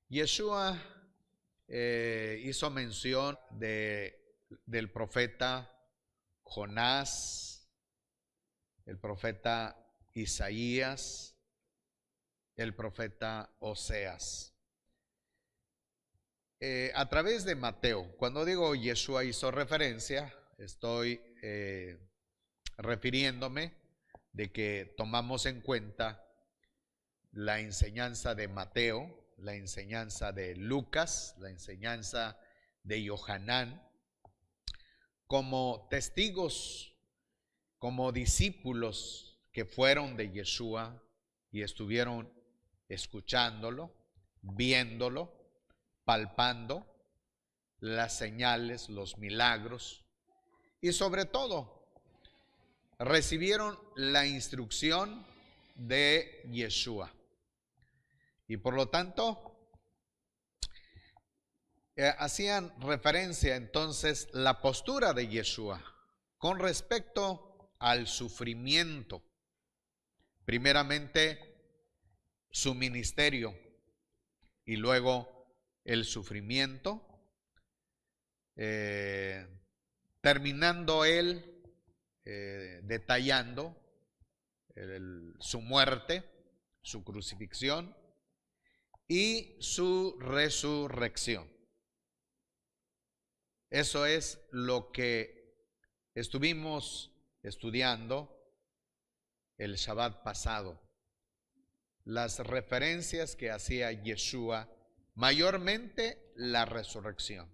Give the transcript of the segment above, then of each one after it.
Yeshua hizo mención del profeta Jonás, el profeta Isaías, el profeta Oseas. A través de Mateo, cuando digo Yeshua hizo referencia, estoy refiriéndome de que tomamos en cuenta la enseñanza de Mateo, la enseñanza de Lucas, la enseñanza de Yohanan, como testigos, como discípulos que fueron de Yeshua y estuvieron escuchándolo, viéndolo, palpando las señales, los milagros y sobre todo recibieron la instrucción de Yeshua. Y por lo tanto, hacían referencia entonces la postura de Yeshua con respecto al sufrimiento. Primeramente, su ministerio y luego el sufrimiento, terminando él detallando su muerte, su crucifixión y su resurrección. Eso es lo que estuvimos estudiando el Shabbat pasado. Las referencias que hacía Yeshua, mayormente la resurrección.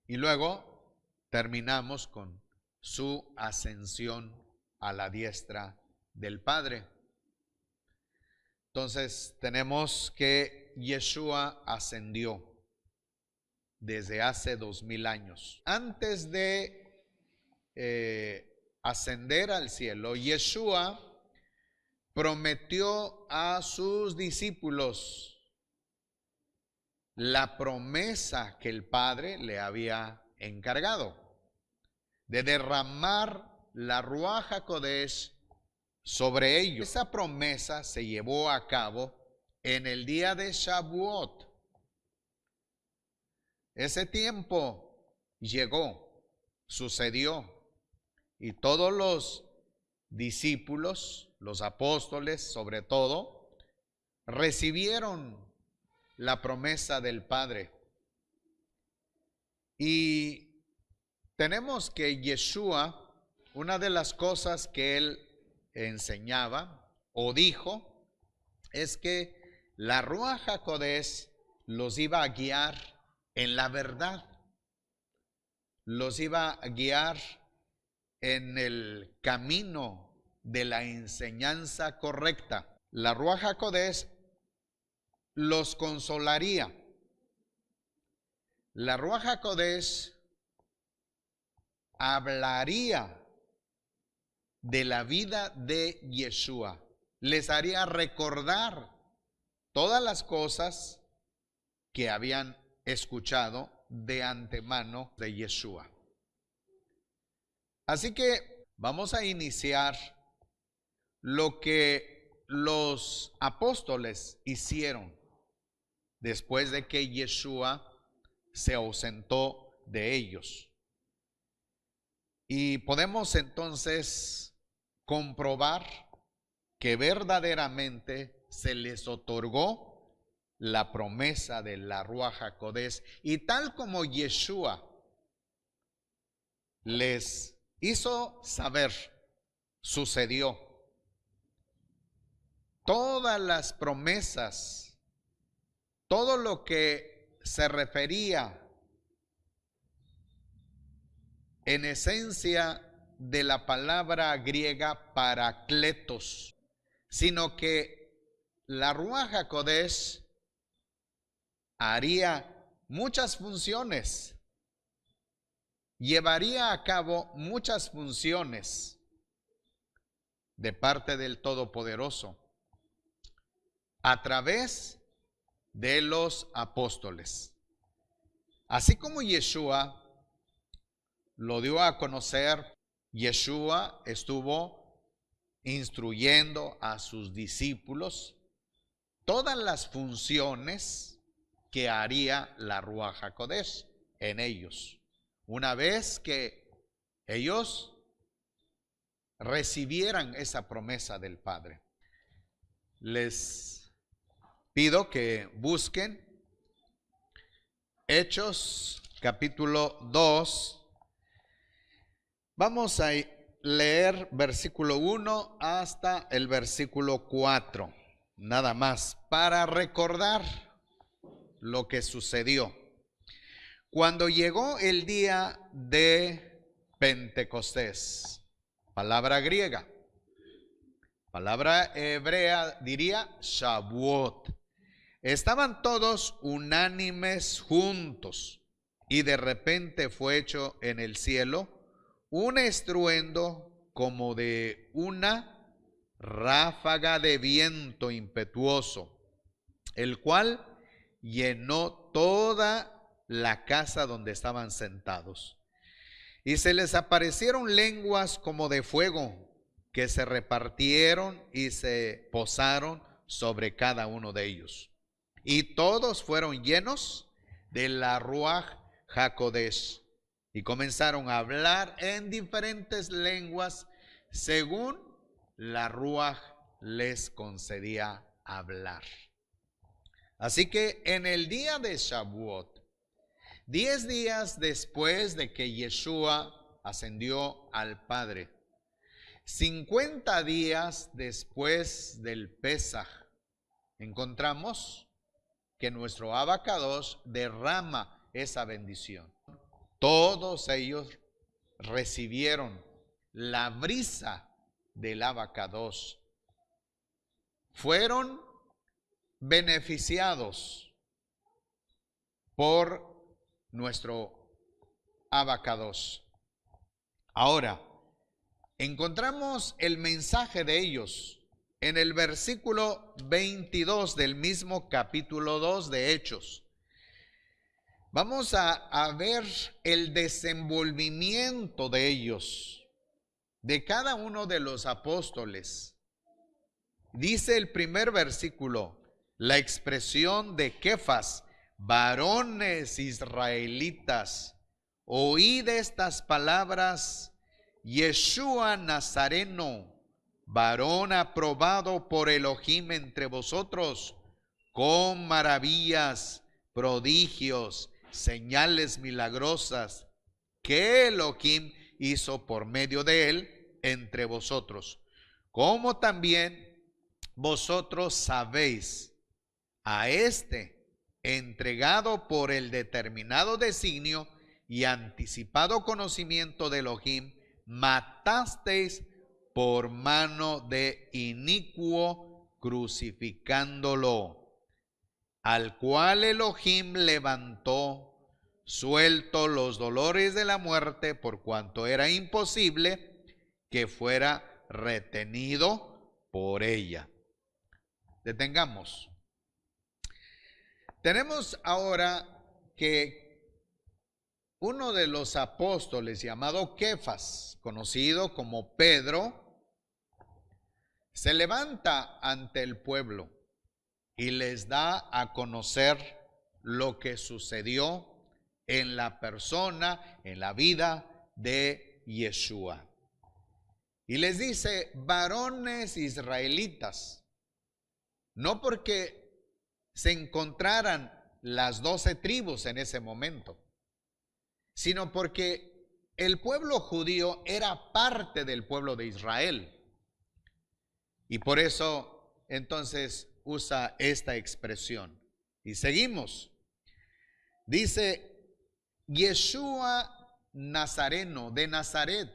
Y luego terminamos con su ascensión a la diestra del Padre. Entonces tenemos que Yeshua ascendió desde hace 2000 años. Antes de ascender al cielo, Yeshua prometió a sus discípulos la promesa que el Padre le había encargado de derramar la Ruach HaKodesh sobre ellos. Esa promesa se llevó a cabo en el día de Shavuot. Ese tiempo llegó, sucedió, y todos los discípulos, los apóstoles sobre todo, recibieron la promesa del Padre. Y tenemos que Yeshua, una de las cosas que él enseñaba o dijo, es que la Ruach HaKodesh los iba a guiar en la verdad, los iba a guiar en el camino de la enseñanza correcta. La Ruach HaKodesh los consolaría. La Ruach HaKodesh hablaría de la vida de Yeshua. Les haría recordar todas las cosas que habían escuchado de antemano de Yeshua. Así que vamos a iniciar lo que los apóstoles hicieron después de que Yeshua se ausentó de ellos. Y podemos entonces comprobar que verdaderamente se les otorgó la promesa de la Ruach HaKodesh, y tal como Yeshua les hizo saber, sucedió. Todas las promesas, todo lo que se refería en esencia de la palabra griega parakletos, sino que la Ruach HaKodesh haría muchas funciones, llevaría a cabo muchas funciones de parte del Todopoderoso a través de los apóstoles. Así como Yeshua lo dio a conocer, Yeshua estuvo instruyendo a sus discípulos todas las funciones que haría la Ruach HaKodesh en ellos. Una vez que ellos recibieran esa promesa del Padre. Les pido que busquen Hechos capítulo 2. Vamos a leer versículo 1 hasta el versículo 4, nada más, para recordar lo que sucedió. Cuando llegó el día de Pentecostés, palabra griega, palabra hebrea diría Shavuot, estaban todos unánimes juntos, y de repente fue hecho en el cielo un estruendo como de una ráfaga de viento impetuoso, el cual llenó toda la casa donde estaban sentados. Y se les aparecieron lenguas como de fuego, que se repartieron y se posaron sobre cada uno de ellos. Y todos fueron llenos de la Ruach HaKodesh y comenzaron a hablar en diferentes lenguas según la Ruach les concedía hablar. Así que en el día de Shavuot, 10 días después de que Yeshua ascendió al Padre, 50 días después del Pesaj, encontramos que nuestro Abacados derrama esa bendición. Todos ellos recibieron la brisa del Abacados. Fueron beneficiados por nuestro Abacados. Ahora, encontramos el mensaje de ellos en el versículo 22 del mismo capítulo 2 de Hechos. Vamos a ver el desenvolvimiento de ellos, de cada uno de los apóstoles. Dice el primer versículo, la expresión de Kefas: varones israelitas, oíd estas palabras, Yeshua Nazareno, varón aprobado por Elohim entre vosotros, con maravillas, prodigios, señales milagrosas, que Elohim hizo por medio de él entre vosotros, como también vosotros sabéis. A este, entregado por el determinado designio y anticipado conocimiento de Elohim, matasteis por mano de inicuo, crucificándolo, al cual Elohim levantó, suelto los dolores de la muerte, por cuanto era imposible que fuera retenido por ella. Detengamos. Tenemos ahora que uno de los apóstoles, llamado Kefas, conocido como Pedro, se levanta ante el pueblo y les da a conocer lo que sucedió en la persona, en la vida de Yeshua. Y les dice, varones israelitas, no porque se encontraran las 12 tribus en ese momento, sino porque el pueblo judío era parte del pueblo de Israel. Y por eso entonces usa esta expresión. Y seguimos. Dice, Yeshua Nazareno, de Nazaret,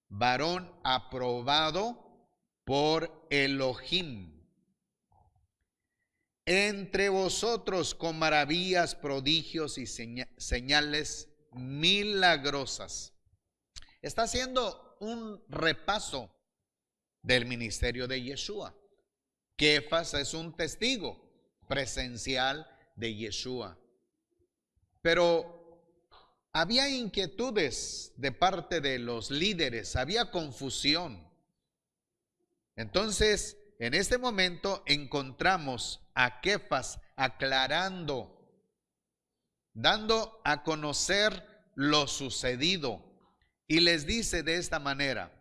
varón aprobado por Elohim, entre vosotros con maravillas, prodigios y señales milagrosas. Está haciendo un repaso del ministerio de Yeshua. Kefas es un testigo presencial de Yeshua. Pero había inquietudes de parte de los líderes, había confusión. Entonces en este momento encontramos a Kefas aclarando, dando a conocer lo sucedido, y les dice de esta manera: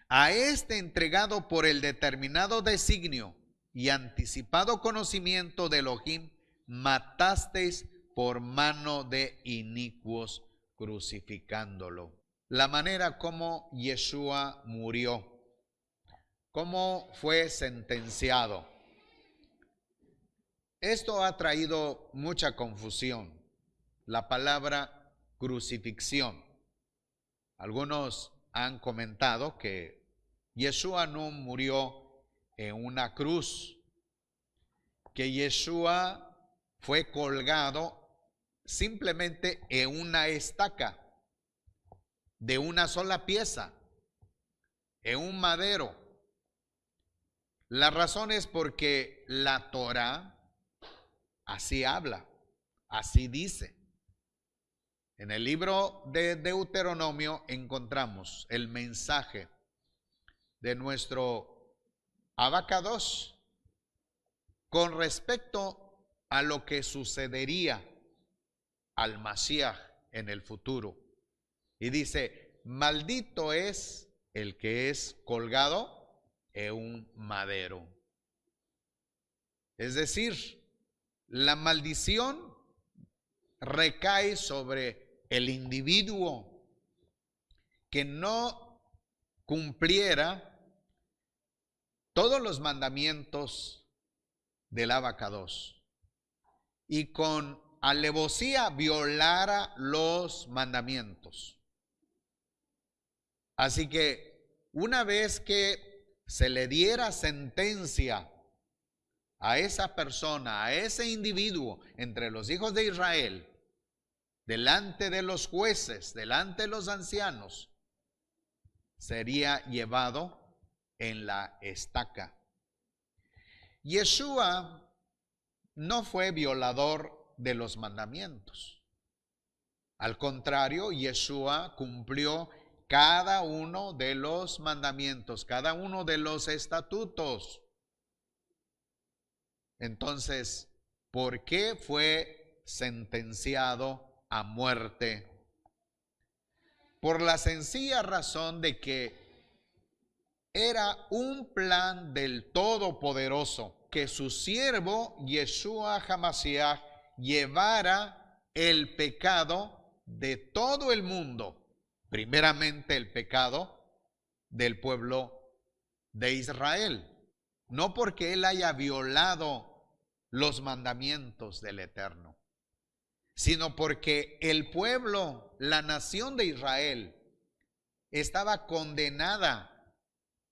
a este entregado por el determinado designio y anticipado conocimiento de Elohim, matasteis por mano de inicuos, crucificándolo. La manera como Yeshua murió, cómo fue sentenciado. Esto ha traído mucha confusión. La palabra crucifixión. Algunos han comentado que Yeshua no murió en una cruz, que Yeshua fue colgado simplemente en una estaca de una sola pieza, en un madero. La razón es porque la Torá así habla, así dice. En el libro de Deuteronomio encontramos el mensaje de nuestro Abacados con respecto a lo que sucedería al Mashiach en el futuro. Y dice: maldito es el que es colgado en un madero. Es decir, la maldición recae sobre el individuo que no cumpliera todos los mandamientos del Abacados y con alevosía violara los mandamientos. Así que una vez que se le diera sentencia a esa persona, a ese individuo entre los hijos de Israel, delante de los jueces, delante de los ancianos, sería llevado en la estaca. Yeshua no fue violador de los mandamientos. Al contrario, Yeshua cumplió cada uno de los mandamientos, cada uno de los estatutos. Entonces, ¿por qué fue sentenciado a muerte? Por la sencilla razón de que era un plan del Todopoderoso que su siervo Yeshua HaMashiach llevara el pecado de todo el mundo. Primeramente el pecado del pueblo de Israel. No porque él haya violado los mandamientos del Eterno, sino porque el pueblo, la nación de Israel, estaba condenada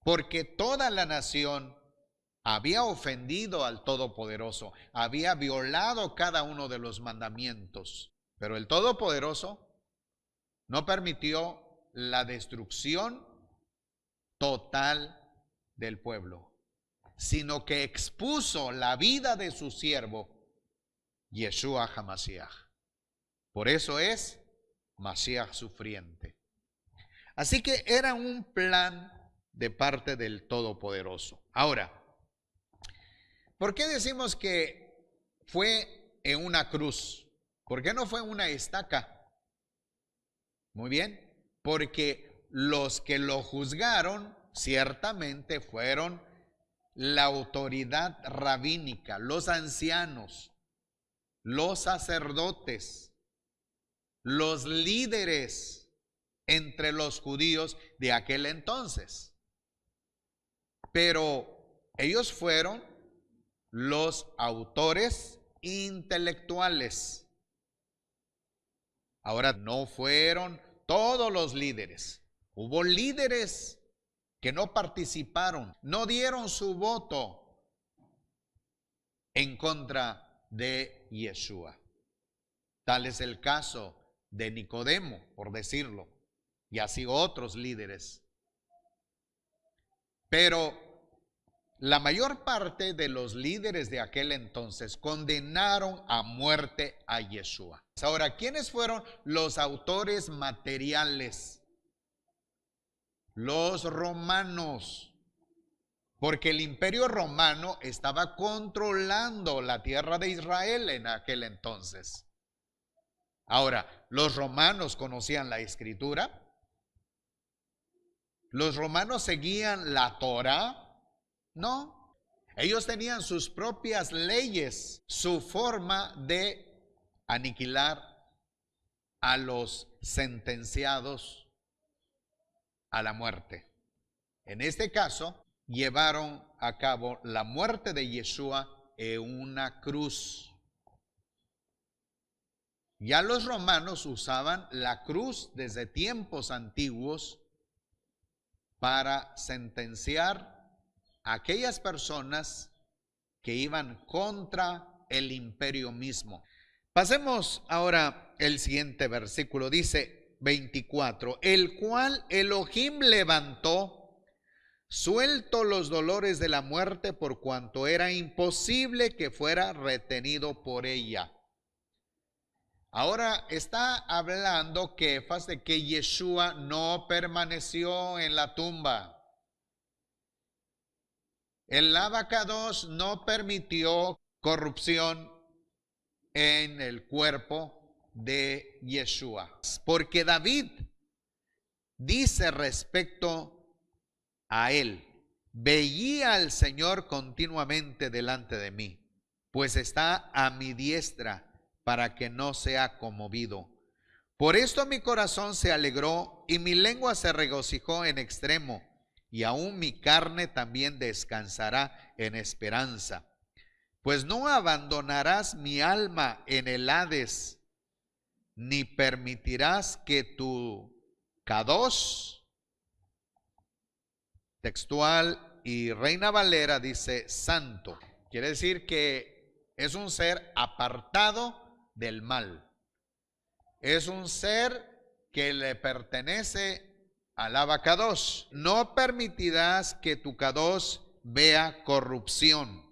porque toda la nación había ofendido al Todopoderoso, había violado cada uno de los mandamientos. Pero el Todopoderoso no permitió la destrucción total del pueblo, sino que expuso la vida de su siervo, Yeshua HaMashiach. Por eso es Mashiach sufriente. Así que era un plan de parte del Todopoderoso. Ahora, ¿por qué decimos que fue en una cruz? ¿Por qué no fue en una estaca? Muy bien, porque los que lo juzgaron ciertamente fueron la autoridad rabínica, los ancianos, los sacerdotes, los líderes entre los judíos de aquel entonces. Pero ellos fueron los autores intelectuales. Ahora, no fueron todos los líderes. Hubo líderes que no participaron, no dieron su voto en contra de Yeshua. Tal es el caso de Nicodemo, por decirlo, y así otros líderes. Pero la mayor parte de los líderes de aquel entonces condenaron a muerte a Yeshua. Ahora, ¿quiénes fueron los autores materiales? Los romanos. porque el imperio romano estaba controlando la tierra de Israel en aquel entonces. Ahora, ¿los romanos conocían la escritura? ¿Los romanos seguían la Torá? No. Ellos tenían sus propias leyes, su forma de aniquilar a los sentenciados a la muerte. En este caso, llevaron a cabo la muerte de Yeshua en una cruz. Ya los romanos usaban la cruz desde tiempos antiguos para sentenciar a aquellas personas que iban contra el imperio mismo. Pasemos ahora el siguiente versículo, dice 24, el cual Elohim levantó, suelto los dolores de la muerte, por cuanto era imposible que fuera retenido por ella. Ahora está hablando Kefas de que Yeshua no permaneció en la tumba. El Abacados no permitió corrupción en el cuerpo de Yeshua. Porque David dice respecto a él, veía al Señor continuamente delante de mí, pues está a mi diestra para que no sea conmovido. Por esto mi corazón se alegró y mi lengua se regocijó en extremo, y aún mi carne también descansará en esperanza. Pues no abandonarás mi alma en el Hades, ni permitirás que tu Kadosh, textual y Reina Valera dice santo, quiere decir que es un ser apartado del mal. Es un ser que le pertenece al Abacados. No permitirás que tu Kadosh vea corrupción.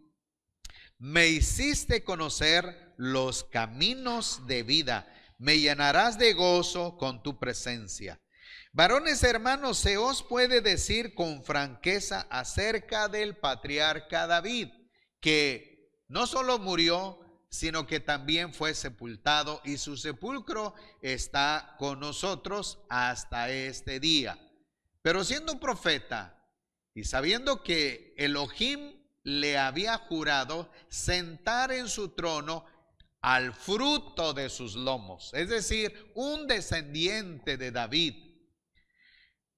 Me hiciste conocer los caminos de vida. Me llenarás de gozo con tu presencia. Varones hermanos, se os puede decir con franqueza acerca del patriarca David, que no solo murió, sino que también fue sepultado, y su sepulcro está con nosotros hasta este día. Pero siendo un profeta y sabiendo que Elohim le había jurado sentar en su trono al fruto de sus lomos, es decir, un descendiente de David,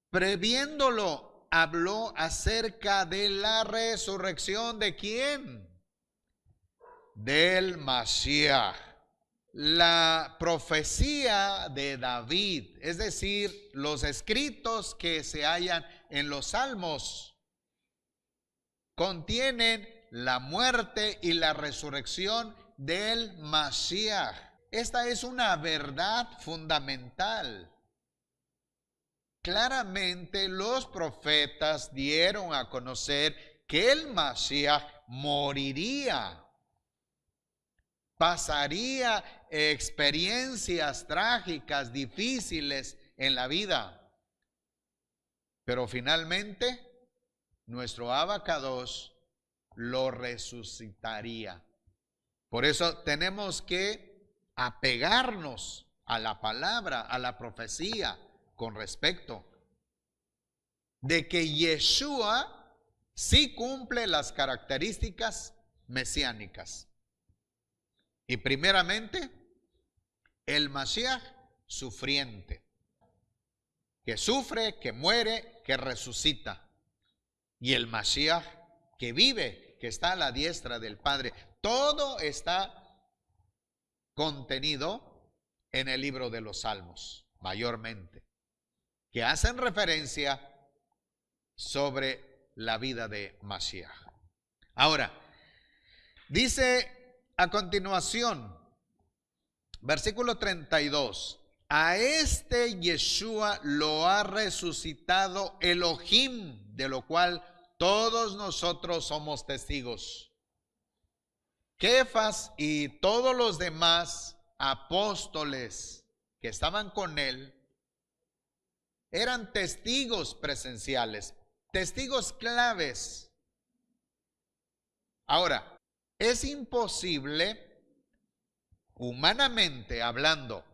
previéndolo, habló acerca de la resurrección de ¿quién? Del Mashiach. La profecía de David, es decir, los escritos que se hallan en los salmos, contienen la muerte y la resurrección del Mashiach. Esta es una verdad fundamental. Claramente los profetas dieron a conocer que el Mashiach moriría, pasaría experiencias trágicas, difíciles en la vida, pero finalmente nuestro Abacados lo resucitaría. Por eso tenemos que apegarnos a la palabra, a la profecía, con respecto de que Yeshua sí cumple las características mesiánicas. Y primeramente, el Mashiach sufriente, que sufre, que muere, que resucita. Y el Mashiach que vive, que está a la diestra del Padre. Todo está contenido en el libro de los Salmos, mayormente, que hacen referencia sobre la vida de Mashiach. Ahora, dice a continuación, versículo 32, a este Yeshua lo ha resucitado Elohim, de lo cual todos nosotros somos testigos. Kefas y todos los demás apóstoles que estaban con él eran testigos presenciales, testigos claves Ahora, es imposible, humanamente hablando,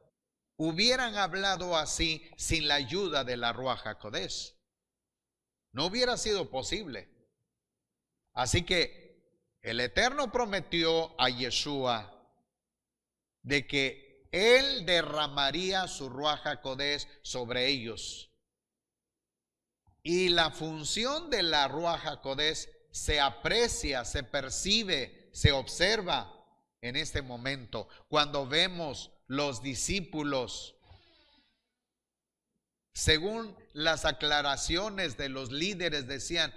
hubieran hablado así sin la ayuda de la Ruach HaKodesh. No hubiera sido posible. Así que el Eterno prometió a Yeshua de que Él derramaría su Ruach HaKodesh sobre ellos. Y la función de la Ruach HaKodesh se aprecia, se percibe, se observa en este momento, cuando vemos los discípulos, según las aclaraciones de los líderes, decían,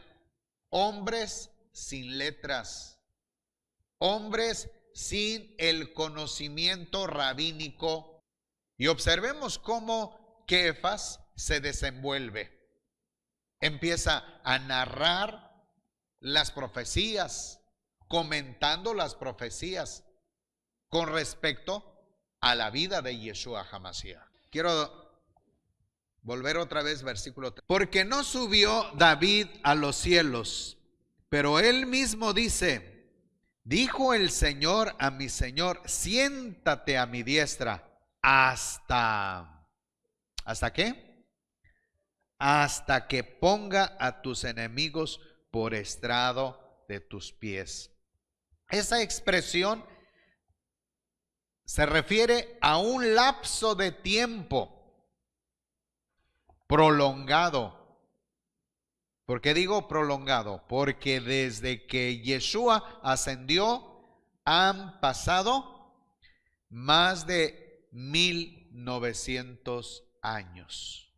hombres sin letras, hombres sin el conocimiento rabínico. Y observemos cómo Kefas se desenvuelve. Empieza a narrar las profecías, comentando las profecías con respecto a la vida de Yeshua HaMashiach. Quiero volver otra vez, versículo 3. Porque no subió David a los cielos, pero él mismo dice, dijo el Señor a mi Señor, siéntate a mi diestra ¿hasta qué? Hasta que ponga a tus enemigos por estrado de tus pies. Esa expresión se refiere a un lapso de tiempo prolongado. ¿Por qué digo prolongado? Porque desde que Yeshua ascendió han pasado más de 1900 años.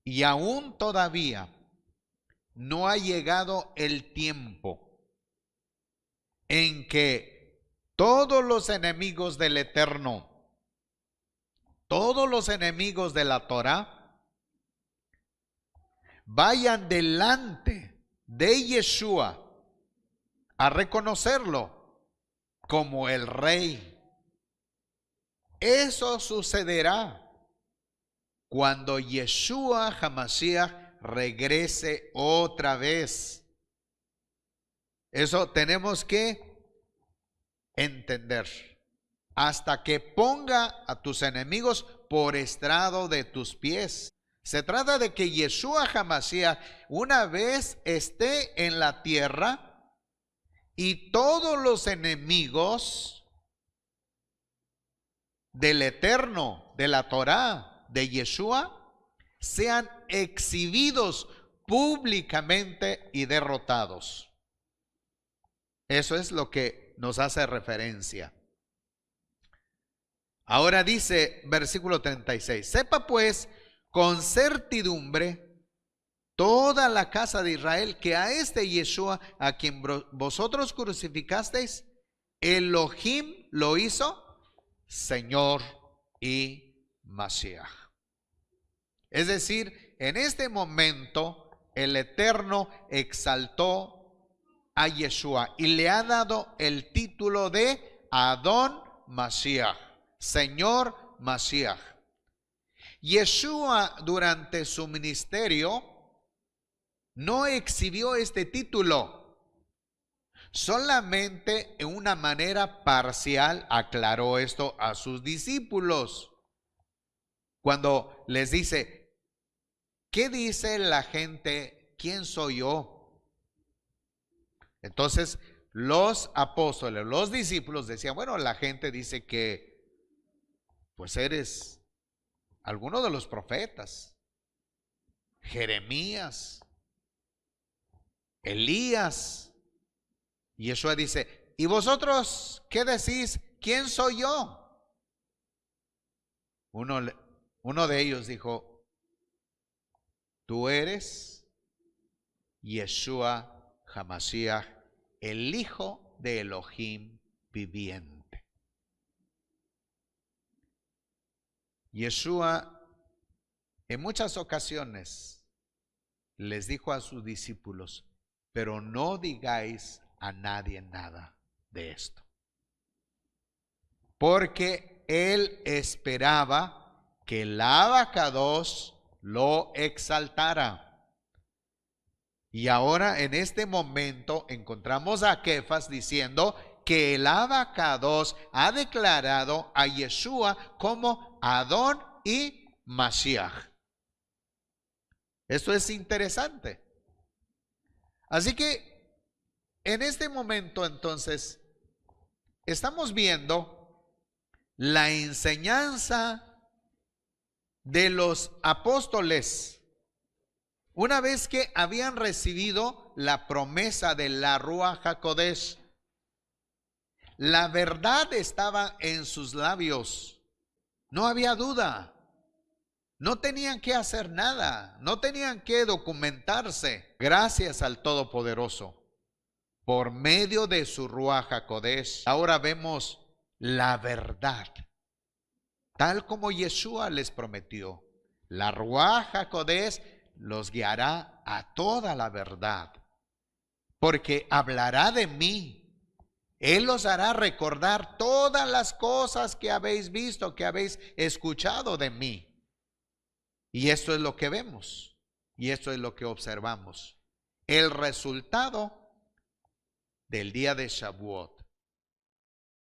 Y aún todavía no ha llegado el tiempo en que todos los enemigos del Eterno, todos los enemigos de la Torah, vayan delante de Yeshua a reconocerlo como el Rey. Eso sucederá cuando Yeshua HaMashiach regrese otra vez. Eso tenemos que entender. Hasta que ponga a tus enemigos por estrado de tus pies. Se trata de que Yeshua HaMashiach una vez esté en la tierra y todos los enemigos del Eterno, de la Torah, de Yeshua, sean exhibidos públicamente y derrotados. Eso es lo que nos hace referencia. Ahora dice versículo 36, sepa pues con certidumbre toda la casa de Israel que a este Yeshua a quien vosotros crucificasteis, Elohim lo hizo Señor y Mashiach. Es decir, en este momento el Eterno exaltó a Yeshua y le ha dado el título de Adón Mashiach, Señor Mashiach. Yeshua durante su ministerio no exhibió este título, solamente en una manera parcial aclaró esto a sus discípulos. Cuando les dice, ¿qué dice la gente? ¿Quién soy yo? Entonces los apóstoles, los discípulos decían, bueno, la gente dice que pues eres alguno de los profetas, Jeremías, Elías. Y Yeshua dice, ¿y vosotros qué decís? ¿Quién soy yo? Uno de ellos dijo, tú eres Yeshua HaMashiach, el Hijo de Elohim viviente. Yeshua en muchas ocasiones les dijo a sus discípulos, pero no digáis a nadie nada de esto. Porque él esperaba que el Abacados lo exaltara. Y ahora en este momento encontramos a Kefas diciendo que el Abacados ha declarado a Yeshua como Adón y Mashiach. Esto es interesante. Así que en este momento entonces estamos viendo la enseñanza de los apóstoles. Una vez que habían recibido la promesa de la Ruach HaKodesh, la verdad estaba en sus labios. No había duda. No tenían que hacer nada. No tenían que documentarse. Gracias al Todopoderoso, por medio de su Ruach HaKodesh, ahora vemos la verdad, tal como Yeshua les prometió. La Ruach HaKodesh los guiará a toda la verdad, porque hablará de mí. Él los hará recordar todas las cosas que habéis visto, que habéis escuchado de mí. Y esto es lo que vemos, y esto es lo que observamos. El resultado del día de Shavuot.